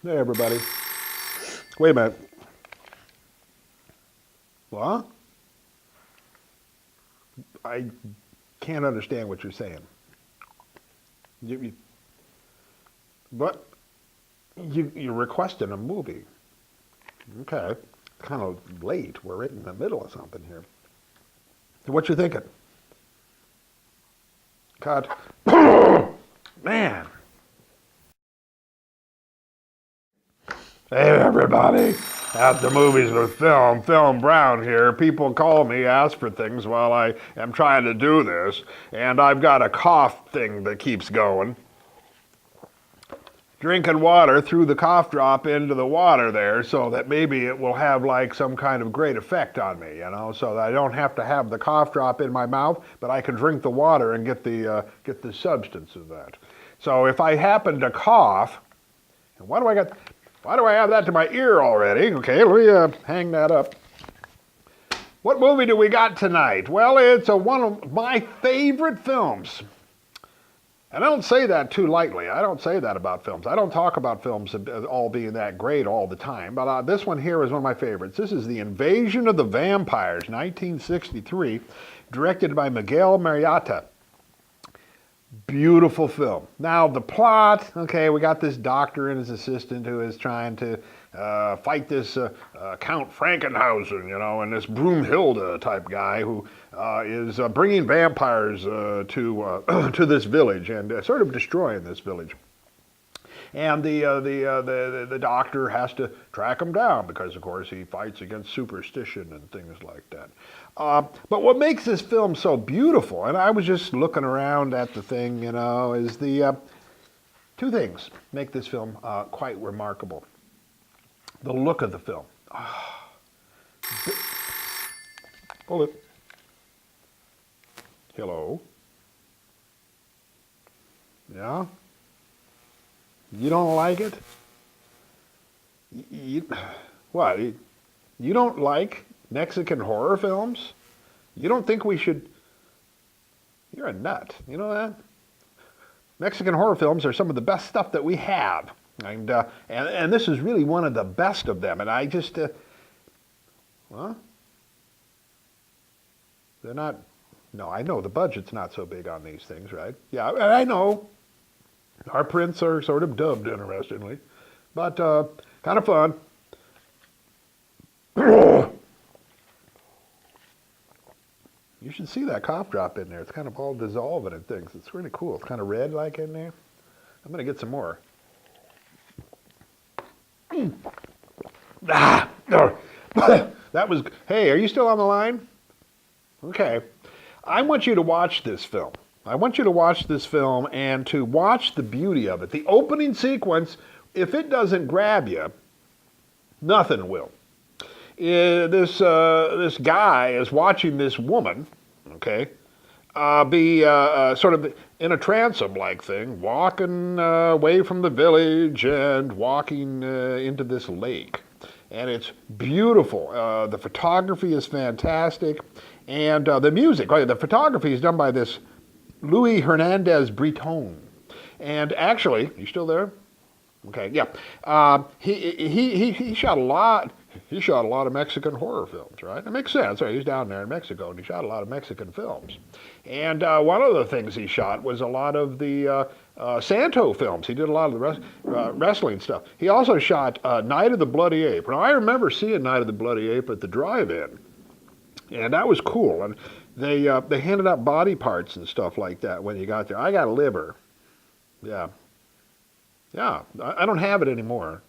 Hey, everybody. Wait a minute. What? I can't understand what you're saying. You, what? You're requesting a movie. Okay. Kind of late. We're right in the middle of something here. What you thinking? Cut. Man. Hey, everybody. At the movies with Film Brown here. People call me, ask for things while I am trying to do this, and I've got a cough thing that keeps going. Drinking water through the cough drop into the water there so that maybe it will have like some kind of great effect on me, so that I don't have to have the cough drop in my mouth, but I can drink the water and get the substance of that. So if I happen to cough, and why do I have that to my ear already? Okay, let me hang that up. What movie do we got tonight? Well, it's one of my favorite films. And I don't say that too lightly. I don't say that about films. I don't talk about films all being that great all the time. But this one here is one of my favorites. This is The Invasion of the Vampires, 1963, directed by Miguel Marietta. Beautiful film. Now, the plot, okay, we got this doctor and his assistant who is trying to fight this Count Frankenhausen, and this Broomhilda type guy who is bringing vampires to this village and sort of destroying this village. And the doctor has to track him down because, of course, he fights against superstition and things like that. But what makes this film so beautiful, and I was just looking around at the thing, is the two things make this film quite remarkable. The look of the film. Hold it. Hello. Yeah? You don't like it? What? You don't like Mexican horror films? You don't think we should... You're a nut. You know that? Mexican horror films are some of the best stuff that we have. And this is really one of the best of them. And I just... Well, they're not... No, I know the budget's not so big on these things, right? Yeah, I know. Our prints are sort of dubbed, interestingly. But kind of fun. You should see that cough drop in there. It's kind of all dissolving and things. It's really cool. It's kind of red like in there. I'm going to get some more. That was... Hey, are you still on the line? Okay. I want you to watch this film. I want you to watch this film and to watch the beauty of it. The opening sequence, if it doesn't grab you, nothing will. This guy is watching this woman, okay, be sort of in a transom-like thing, walking away from the village and walking into this lake. And it's beautiful. The photography is fantastic. And the music, the photography is done by this Louis Hernandez Breton. And actually, you still there? Okay, yeah. He shot a lot. He shot a lot of Mexican horror films, right? It makes sense. Right? He's down there in Mexico, and he shot a lot of Mexican films. And one of the things he shot was a lot of the Santo films. He did a lot of the wrestling stuff. He also shot Night of the Bloody Ape. Now, I remember seeing Night of the Bloody Ape at the drive-in, and that was cool. And they handed out body parts and stuff like that when you got there. I got a liver. Yeah. Yeah, I don't have it anymore.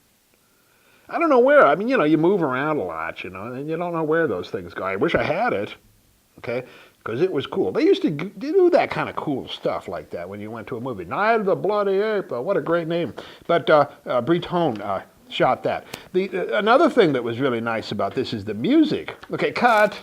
I don't know where. I mean, you move around a lot, and you don't know where those things go. I wish I had it, okay, because it was cool. They used to do that kind of cool stuff like that when you went to a movie. Night of the Bloody Ape, what a great name. But Breton shot that. Another thing that was really nice about this is the music. Okay, cut.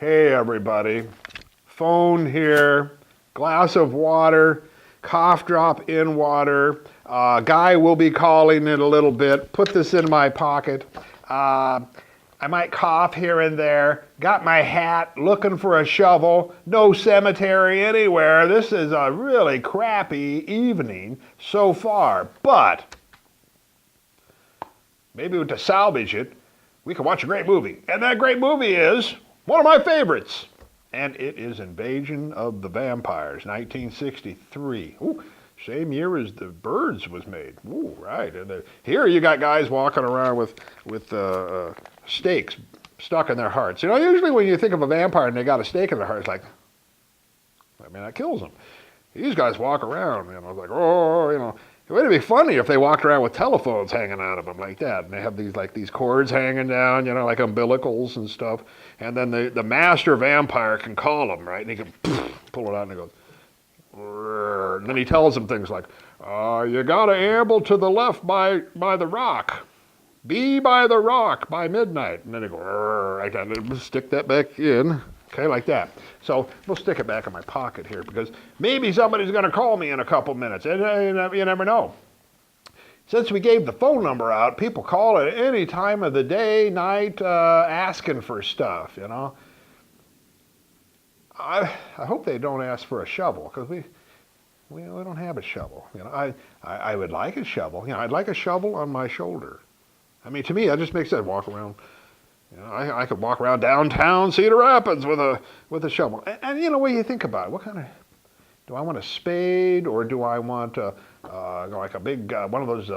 Hey everybody, phone here, glass of water, cough drop in water. Guy will be calling in a little bit. Put this in my pocket. I might cough here and there. Got my hat, looking for a shovel. No cemetery anywhere. This is a really crappy evening so far. But maybe to salvage it, we can watch a great movie. And that great movie is one of my favorites. And it is Invasion of the Vampires, 1963. Ooh, same year as The Birds was made. Ooh, right. And here you got guys walking around with stakes stuck in their hearts. You know, usually when you think of a vampire and they got a stake in their heart, it's like, I mean, that kills them. These guys walk around, you know, like, oh, you know. It would be funny if they walked around with telephones hanging out of them like that, and they have these cords hanging down, you know, like umbilicals and stuff. And then the master vampire can call them, right? And he can pull it out and he goes, "Rrr." And then he tells them things like, you gotta amble to the left by the rock. Be by the rock by midnight. And then they go, "Rrr," like that. And stick that back in. Okay, like that. So we'll stick it back in my pocket here because maybe somebody's going to call me in a couple minutes. And you never know. Since we gave the phone number out, people call at any time of the day, night, asking for stuff, you know. I hope they don't ask for a shovel because we don't have a shovel. You know, I would like a shovel. You know, I'd like a shovel on my shoulder. I mean, to me, that just makes sense. Walk around. You know, I could walk around downtown Cedar Rapids with a shovel. And you know, when you think about it, what kind of, do I want a spade or do I want like a big, one of those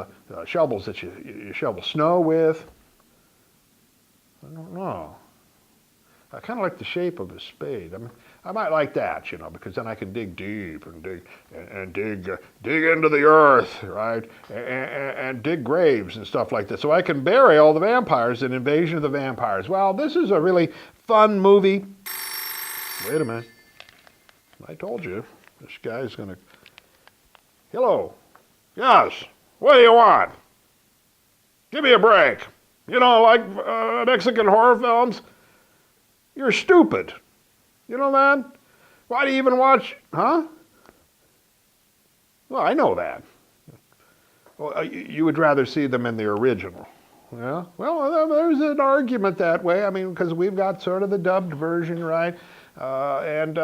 shovels that you shovel snow with? I don't know. I kind of like the shape of a spade. I mean, I might like that, you know, because then I can dig deep and dig into the earth, right, and dig graves and stuff like that, so I can bury all the vampires in Invasion of the Vampires. Well, this is a really fun movie. Wait a minute. I told you, this guy's gonna. Hello. Yes. What do you want? Give me a break. You know, like Mexican horror films. You're stupid. You know that? Why do you even watch, huh? Well, I know that. Well, you would rather see them in the original. Yeah? Well, there's an argument that way. I mean, because we've got sort of the dubbed version, right? And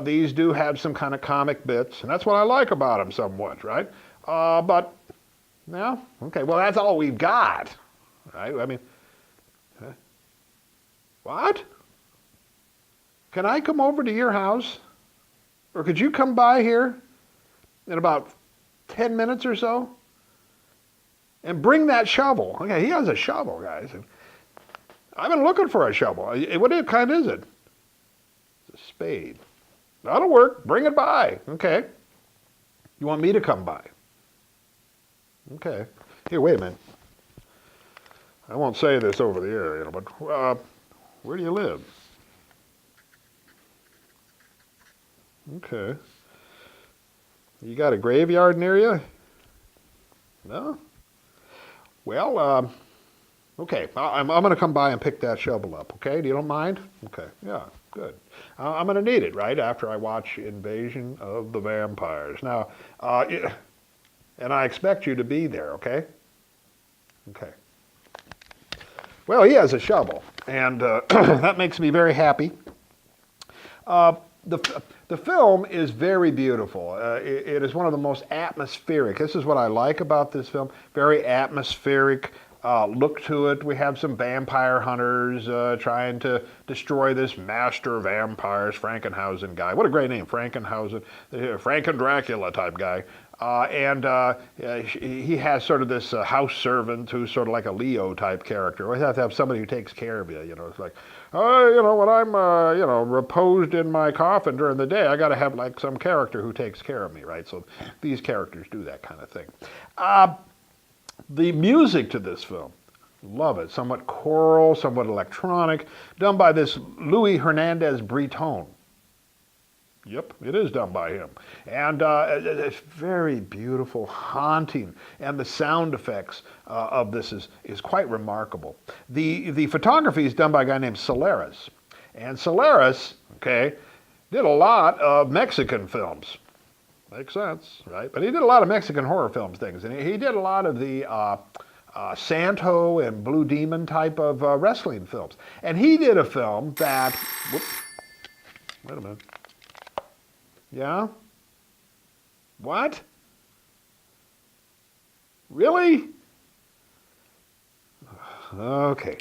these do have some kind of comic bits, and that's what I like about them somewhat, right? But, yeah, okay, well, that's all we've got, right? I mean, what? Can I come over to your house? Or could you come by here in about 10 minutes or so? And bring that shovel. Okay, he has a shovel, guys. I've been looking for a shovel. What kind is it? It's a spade. That'll work. Bring it by. Okay. You want me to come by? Okay. Here, wait a minute. I won't say this over the air, you know, but where do you live? Okay. You got a graveyard near you? No? Well, okay. I'm going to come by and pick that shovel up, okay? Do you don't mind? Okay. Yeah, good. I'm going to need it, right, after I watch Invasion of the Vampires. Now, and I expect you to be there, okay? Okay. Well, he has a shovel, and that makes me very happy. The film is very beautiful. It is one of the most atmospheric. This is what I like about this film. Very atmospheric look to it. We have some vampire hunters trying to destroy this master vampires, Frankenhausen guy. What a great name, Frankenhausen, Franken Dracula type guy. And he has sort of this house servant who's sort of like a Leo type character. We have to have somebody who takes care of you. You know, it's like, you know, when I'm, you know, reposed in my coffin during the day, I got to have like some character who takes care of me, right? So these characters do that kind of thing. The music to this film, love it. Somewhat choral, somewhat electronic, done by this Louis Hernandez Breton. Yep, it is done by him. And it's very beautiful, haunting, and the sound effects of this is quite remarkable. The photography is done by a guy named Solaris. And Solaris, okay, did a lot of Mexican films. Makes sense, right? But he did a lot of Mexican horror films things, and he did a lot of the Santo and Blue Demon type of wrestling films. And he did a film that, whoops, wait a minute. Yeah? What? Really? Okay.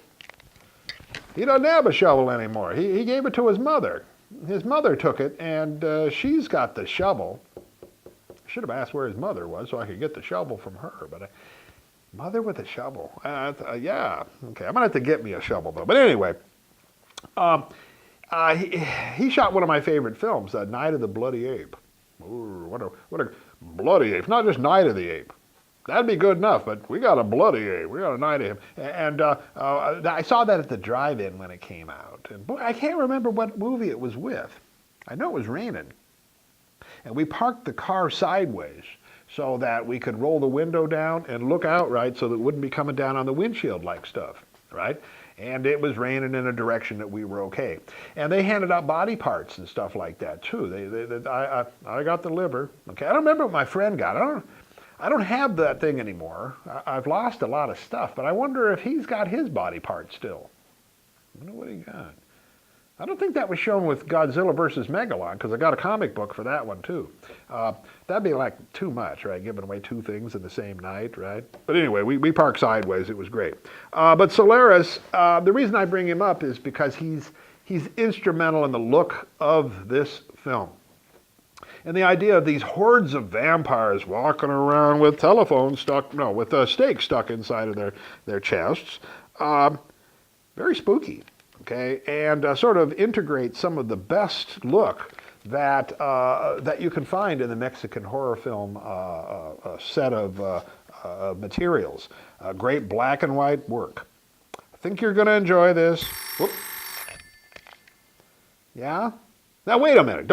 He doesn't have a shovel anymore. He gave it to his mother. His mother took it, and she's got the shovel. I should have asked where his mother was so I could get the shovel from her. But mother with a shovel. Yeah. Okay. I'm going to have to get me a shovel, though. But anyway, he shot one of my favorite films, Night of the Bloody Ape. Ooh, what a bloody ape. Not just Night of the Ape. That'd be good enough, but we got a bloody ape. We got a night of him. And I saw that at the drive-in when it came out. And boy, I can't remember what movie it was with. I know it was raining. And we parked the car sideways so that we could roll the window down and look out right so that it wouldn't be coming down on the windshield like stuff, right? And it was raining in a direction that we were okay. And they handed out body parts and stuff like that too. I got the liver. Okay, I don't remember what my friend got. I don't have that thing anymore. I've lost a lot of stuff, but I wonder if he's got his body part still. I wonder what he got. I don't think that was shown with Godzilla versus Megalon, because I got a comic book for that one too. That'd be like too much, right? Giving away two things in the same night, right? But anyway, we parked sideways. It was great. But Solaris, the reason I bring him up is because he's instrumental in the look of this film. And the idea of these hordes of vampires walking around with with stakes stuck inside of their chests, very spooky, okay, and sort of integrate some of the best look that you can find in the Mexican horror film set of materials. Great black and white work. I think you're going to enjoy this. Whoop. Yeah? Now wait a minute.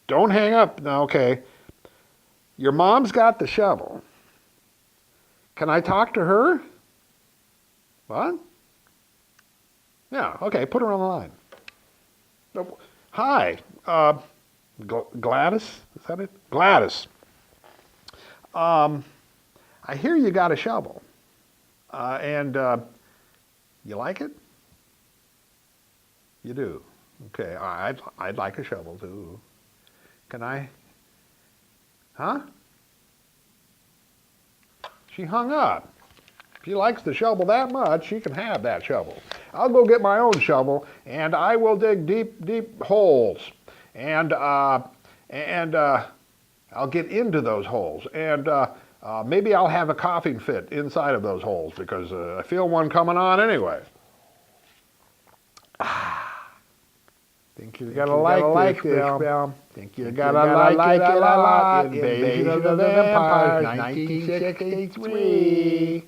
Don't hang up. No, okay. Your mom's got the shovel. Can I talk to her? What? Yeah, okay, put her on the line. No, hi, Gladys, is that it? Gladys. I hear you got a shovel. And you like it? You do? Okay, I'd like a shovel too. Can I? Huh? She hung up. If she likes the shovel that much, she can have that shovel. I'll go get my own shovel, and I will dig deep, deep holes. And I'll get into those holes. And maybe I'll have a coughing fit inside of those holes, because I feel one coming on anyway. Think you're gonna like this film. Think you're gonna like it a lot. Invasion of the Vampires, 1963.